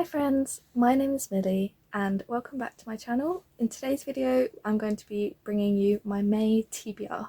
friends, my name is Millie and welcome back to my channel. In today's video I'm going to be bringing you my May TBR.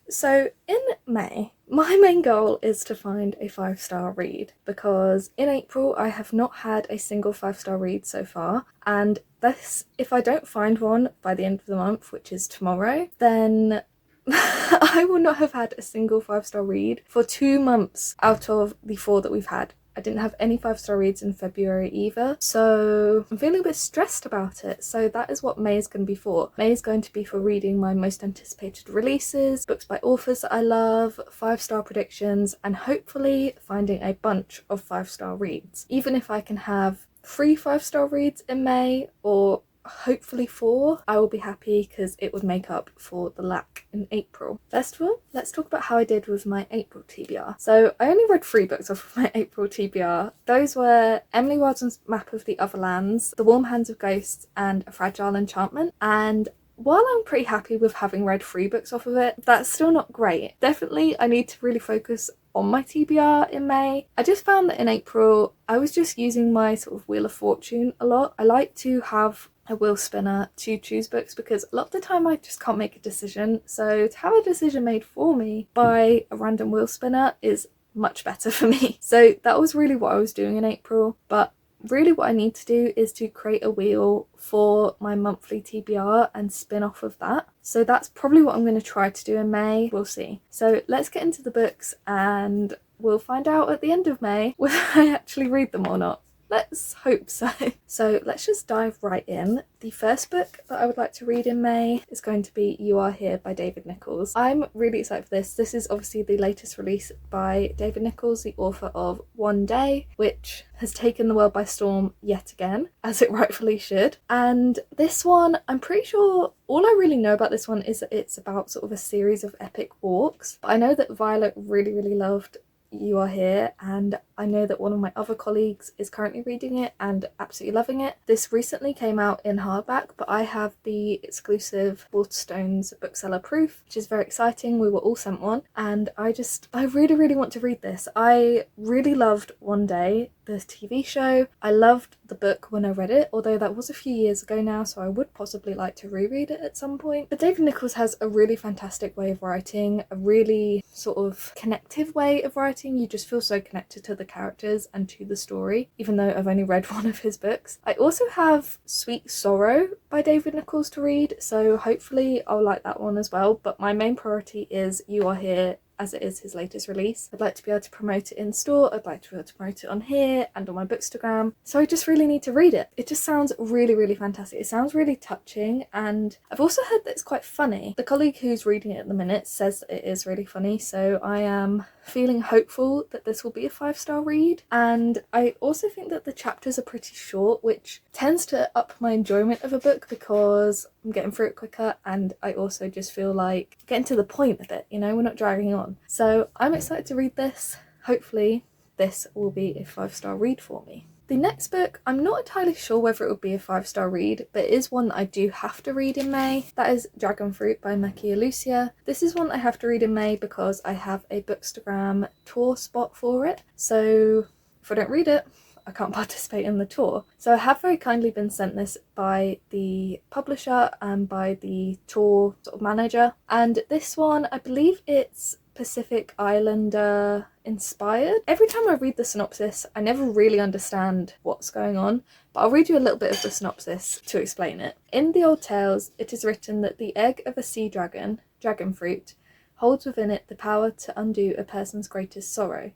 So in May, my main goal is to find a 5-star read because in April I have not had a single 5-star read so far, and this, if I don't find one by the end of the month, which is tomorrow, then I will not have had a single 5-star read for 2 months out of the 4 that we've had. I didn't have any 5-star reads in February either, so I'm feeling a bit stressed about it. So that is what May is going to be for. May is going to be for reading my most anticipated releases, books by authors that I love, 5-star predictions, and hopefully finding a bunch of 5-star reads. Even if I can have 3 5-star reads in May, or hopefully 4, I will be happy because it would make up for the lack in April. First of all, let's talk about how I did with my April TBR. So I only read 3 books off of my April TBR. Those were Emily Wildman's Map of the Other Lands, The Warm Hands of Ghosts, and A Fragile Enchantment. And while I'm pretty happy with having read 3 books off of it, that's still not great. Definitely I need to really focus on my TBR in May. I just found that in April I was just using my sort of Wheel of Fortune a lot. I like to have a wheel spinner to choose books because a lot of the time I just can't make a decision, so to have a decision made for me by a random wheel spinner is much better for me. So that was really what I was doing in April, but really what I need to do is to create a wheel for my monthly TBR and spin off of that. So that's probably what I'm going to try to do in May. We'll see. So let's get into the books and we'll find out at the end of May whether I actually read them or not. Let's hope so. So let's just dive right in. The first book that I would like to read in May is going to be You Are Here by David Nicholls. I'm really excited for this. This is obviously the latest release by David Nicholls, the author of One Day, which has taken the world by storm yet again, as it rightfully should. And this one, I'm pretty sure all I really know about this one is that it's about sort of a series of epic walks. But I know that Violet really loved You Are Here, and I know that one of my other colleagues is currently reading it and absolutely loving it. This recently came out in hardback, but I have the exclusive Waterstones bookseller proof, which is very exciting. We were all sent one, and I really want to read this. I really loved One Day, the TV show. I loved the book when I read it, although that was a few years ago now, so I would possibly like to reread it at some point. But David Nicholls has a really fantastic way of writing, a really sort of connective way of writing. You just feel so connected to the characters and to the story, even though I've only read one of his books. I also have Sweet Sorrow by David Nicholls to read, so hopefully I'll like that one as well, but my main priority is You Are Here, as it is his latest release. I'd like to be able to promote it in store, I'd like to be able to promote it on here and on my Bookstagram, so I just really need to read it. It just sounds really fantastic. It sounds really touching, and I've also heard that it's quite funny. The colleague who's reading it at the minute says that it is really funny, so I am feeling hopeful that this will be a 5-star read. And I also think that the chapters are pretty short, which tends to up my enjoyment of a book because I'm getting through it quicker, and I also just feel like getting to the point of it, you know, we're not dragging on. So I'm excited to read this. Hopefully this will be a 5-star read for me. The next book, I'm not entirely sure whether it will be a 5-star read, but it is one that I do have to read in May. That is Dragon Fruit by Maki Lucia. This is one I have to read in May because I have a Bookstagram tour spot for it. So if I don't read it, I can't participate in the tour. So I have very kindly been sent this by the publisher and by the tour sort of manager. And this one, I believe it's Pacific Islander inspired. Every time I read the synopsis, I never really understand what's going on, but I'll read you a little bit of the synopsis to explain it. In the old tales, it is written that the egg of a sea dragon, dragon fruit, holds within it the power to undo a person's greatest sorrow.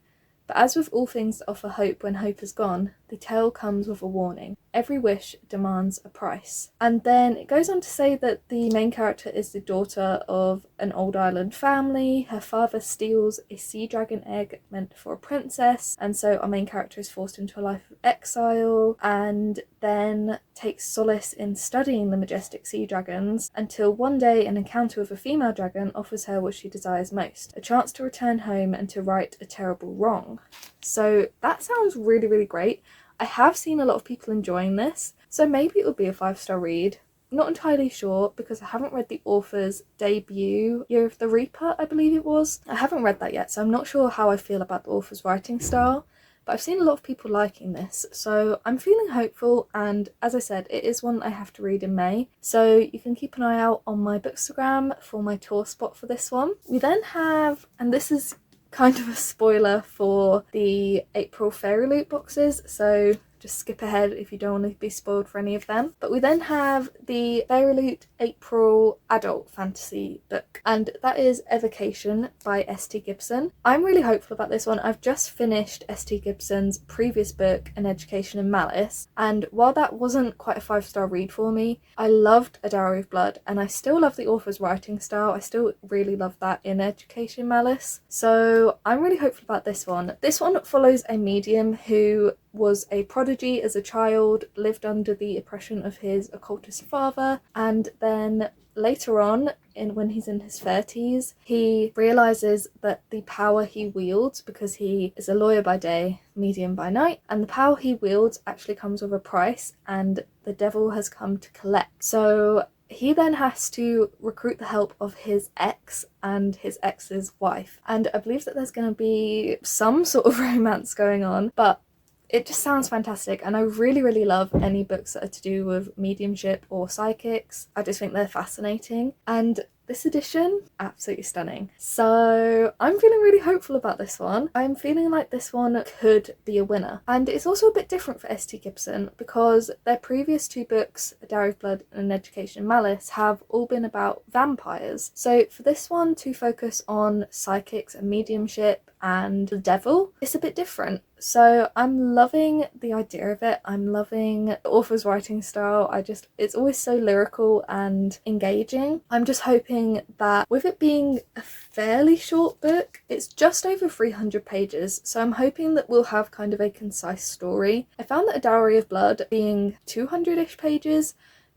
But as with all things that offer hope when hope is gone, the tale comes with a warning. Every wish demands a price. And then it goes on to say that the main character is the daughter of an old island family. Her father steals a sea dragon egg meant for a princess, and so our main character is forced into a life of exile, and then takes solace in studying the majestic sea dragons until one day an encounter with a female dragon offers her what she desires most, a chance to return home and to right a terrible wrong. So that sounds really great. I have seen a lot of people enjoying this, so maybe it would be a 5-star read. not entirely sure because I haven't read the author's debut, Year of the Reaper, I believe it was. I haven't read that yet, so I'm not sure how I feel about the author's writing style, but I've seen a lot of people liking this, so I'm feeling hopeful, and as I said, it is one I have to read in May, so you can keep an eye out on my Bookstagram for my tour spot for this one. We then have, and this is kind of a spoiler for the April Fairy Loot boxes, so just skip ahead if you don't want to be spoiled for any of them. But we then have the Fairy Loot April adult fantasy book, and that is Evocation by S.T. Gibson. I'm really hopeful about this one. I've just finished S.T. Gibson's previous book, An Education in Malice, and while that wasn't quite a 5-star read for me, I loved A Dowry of Blood, and I still love the author's writing style. I still really love that in Education in Malice, so I'm really hopeful about this one. This one follows a medium who was a prodigy as a child, lived under the oppression of his occultist father, and then later on, when he's in his 30s, he realises that the power he wields, because he is a lawyer by day, medium by night, and the power he wields actually comes with a price, and the devil has come to collect. So he then has to recruit the help of his ex and his ex's wife, and I believe that there's going to be some sort of romance going on, but it just sounds fantastic, and I really love any books that are to do with mediumship or psychics. I just think they're fascinating, and this edition, absolutely stunning. So I'm feeling really hopeful about this one. I'm feeling like this one could be a winner. And it's also a bit different for S.T. Gibson because their previous two books, A Dowry of Blood and An Education in Malice, have all been about vampires. So for this one to focus on psychics and mediumship and the devil, it's a bit different. So I'm loving the idea of it. I'm loving the author's writing style. It's always so lyrical and engaging. I'm just hoping that with it being a fairly short book, it's just over 300 pages, so I'm hoping that we'll have kind of a concise story. I found that A Dowry of Blood being 200-ish pages,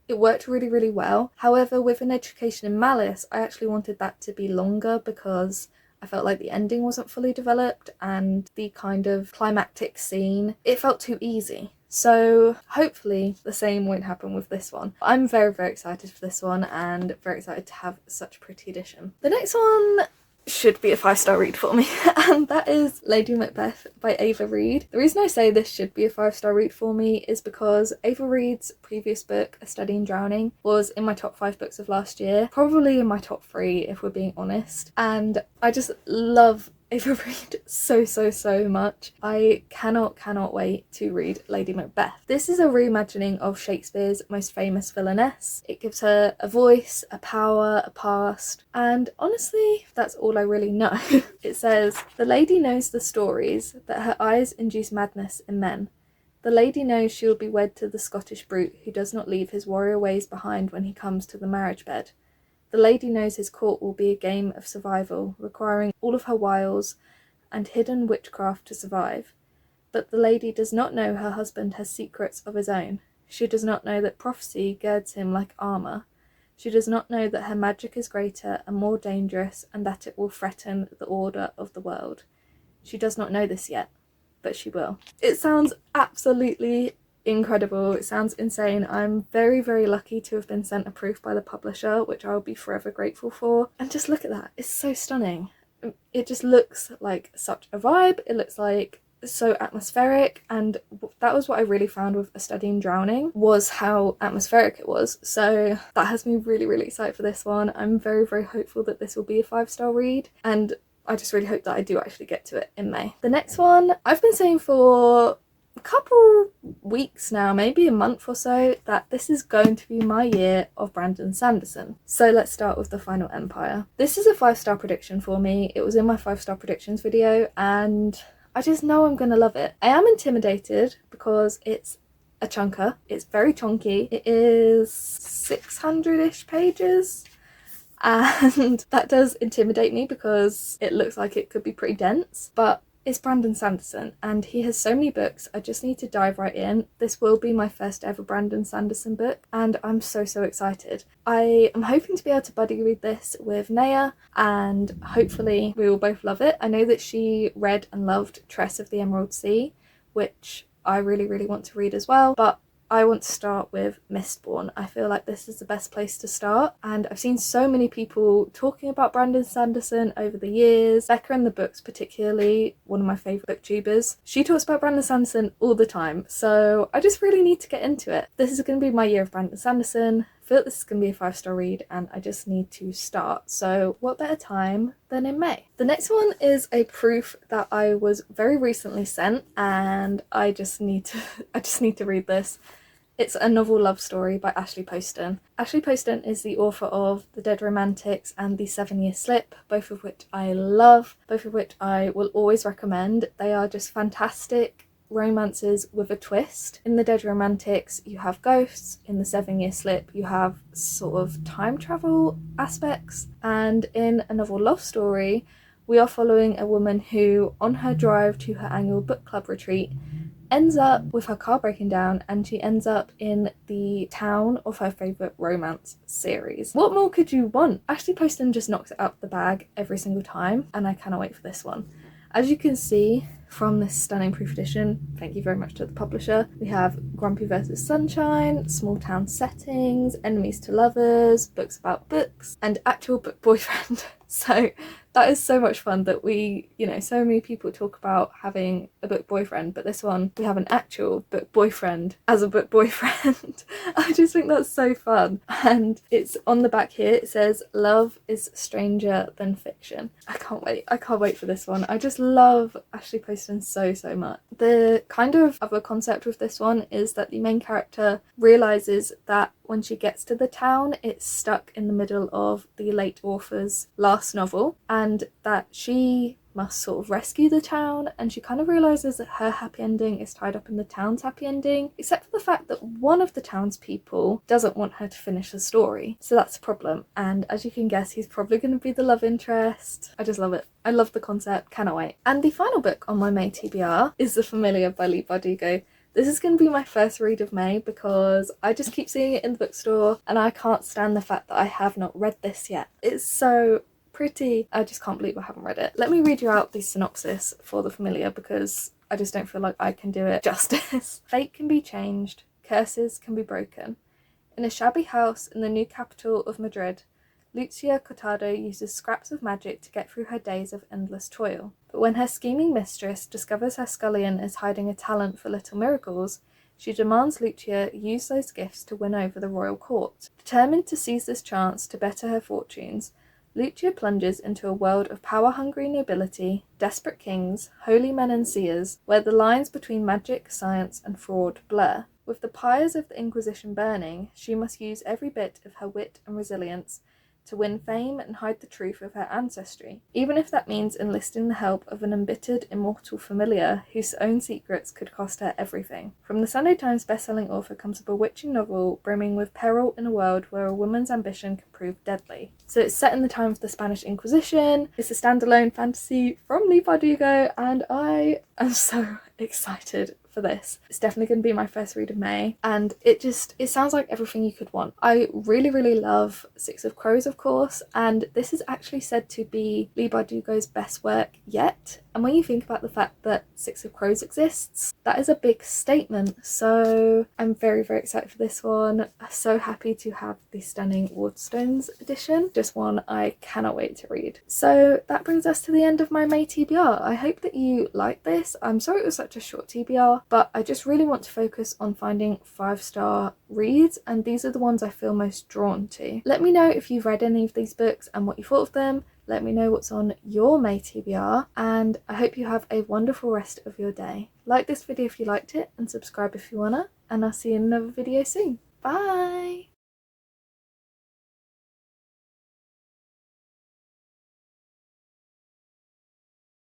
it worked really well. However, with An Education in Malice, I actually wanted that to be longer because I felt like the ending wasn't fully developed and the kind of climactic scene, it felt too easy. So hopefully the same won't happen with this one. I'm very excited for this one and very excited to have such a pretty edition. The next one should be a 5-star read for me, and that is Lady Macbeth by Ava Reid. The reason I say this should be a 5-star read for me is because Ava Reid's previous book, A Study in Drowning, was in my top 5 books of last year, probably in my top 3 if we're being honest, and I just love Ava Reid so much. I cannot wait to read Lady Macbeth. This is a reimagining of Shakespeare's most famous villainess. It gives her a voice, a power, a past, and honestly, that's all I really know. It says, "The lady knows the stories, that her eyes induce madness in men. The lady knows she will be wed to the Scottish brute who does not leave his warrior ways behind when he comes to the marriage bed. The lady knows his court will be a game of survival, requiring all of her wiles and hidden witchcraft to survive. But the lady does not know her husband has secrets of his own. She does not know that prophecy girds him like armour. She does not know that her magic is greater and more dangerous and that it will threaten the order of the world. She does not know this yet, but she will." It sounds absolutely incredible. It sounds insane. I'm very lucky to have been sent a proof by the publisher, which I'll be forever grateful for. And just look at that, it's so stunning. It just looks like such a vibe. It looks like so atmospheric, and that was what I really found with A Study in Drowning, was how atmospheric it was. So that has me really excited for this one. I'm very hopeful that this will be a 5-star read, and I just really hope that I do actually get to it in May. The next one, I've been saying for a couple weeks now, maybe a month or so, that this is going to be my year of Brandon Sanderson. So let's start with The Final Empire. This is a 5-star prediction for me. It was in my 5-star predictions video and I just know I'm gonna love it. I am intimidated because it's a chunker. It's very chunky. It is 600-ish pages. And that does intimidate me because it looks like it could be pretty dense, but it's Brandon Sanderson and he has so many books. I just need to dive right in. This will be my first ever Brandon Sanderson book and I'm so excited. I am hoping to be able to buddy read this with Naya and hopefully we will both love it. I know that she read and loved Tress of the Emerald Sea, which I really want to read as well, but I want to start with Mistborn. I feel like this is the best place to start, and I've seen so many people talking about Brandon Sanderson over the years. Becca in the Books, particularly, one of my favourite booktubers, she talks about Brandon Sanderson all the time, so I just really need to get into it. This is going to be my year of Brandon Sanderson. I feel like this is going to be a 5-star read and I just need to start, so what better time than in May. The next one is a proof that I was very recently sent, and I just need to read this. It's a novel love story by Ashley Poston. Ashley Poston is the author of The Dead Romantics and The 7-Year Slip, both of which I love, both of which I will always recommend. They are just fantastic romances with a twist. In The Dead Romantics you have ghosts, in The 7-Year Slip you have sort of time travel aspects, and in A Novel Love Story we are following a woman who, on her drive to her annual book club retreat, ends up with her car breaking down and she ends up in the town of her favourite romance series. What more could you want? Ashley Poston just knocks it out of the bag every single time, and I cannot wait for this one. As you can see from this stunning proof edition, thank you very much to the publisher, we have Grumpy vs Sunshine, small town settings, enemies to lovers, books about books, and actual book boyfriend. So that is so much fun that we, so many people talk about having a book boyfriend, but this one we have an actual book boyfriend as a book boyfriend. I just think that's so fun. And it's on the back here, it says love is stranger than fiction. I can't wait for this one. I just love Ashley Poston so much. The kind of other concept with this one is that the main character realizes that when she gets to the town, it's stuck in the middle of the late author's last novel, and that she must sort of rescue the town, and she kind of realizes that her happy ending is tied up in the town's happy ending, except for the fact that one of the townspeople doesn't want her to finish the story. So that's a problem, and as you can guess, he's probably going to be the love interest. I just love it. I love the concept, cannot wait. And the final book on my May TBR is The Familiar by Leigh Bardugo. This is going to be my first read of May because I just keep seeing it in the bookstore and I can't stand the fact that I have not read this yet. It's so pretty. I just can't believe I haven't read it. Let me read you out the synopsis for The Familiar because I just don't feel like I can do it justice. Fate can be changed, curses can be broken. In a shabby house in the new capital of Madrid, Lucia Cortado uses scraps of magic to get through her days of endless toil. But when her scheming mistress discovers her scullion is hiding a talent for little miracles, she demands Lucia use those gifts to win over the royal court. Determined to seize this chance to better her fortunes, Lucia plunges into a world of power-hungry nobility, desperate kings, holy men and seers, where the lines between magic, science and fraud blur. With the pyres of the Inquisition burning, she must use every bit of her wit and resilience to win fame and hide the truth of her ancestry, even if that means enlisting the help of an embittered, immortal familiar whose own secrets could cost her everything. From the Sunday Times bestselling author comes a bewitching novel brimming with peril in a world where a woman's ambition can prove deadly. So it's set in the time of the Spanish Inquisition, it's a standalone fantasy from Leigh Bardugo, and I am so excited for this. It's definitely going to be my first read of May, and it sounds like everything you could want. I really love Six of Crows, of course, and this is actually said to be Leigh Bardugo's best work yet. And when you think about the fact that Six of Crows exists, that is a big statement. So I'm very excited for this one. I'm so happy to have the stunning Waterstones edition. Just one I cannot wait to read. So that brings us to the end of my May TBR. I hope that you liked this. I'm sorry it was such a short TBR, but I just really want to focus on finding 5-star reads, and these are the ones I feel most drawn to. Let me know if you've read any of these books and what you thought of them. Let me know what's on your May TBR, and I hope you have a wonderful rest of your day. Like this video if you liked it, and subscribe if you wanna, and I'll see you in another video soon. Bye!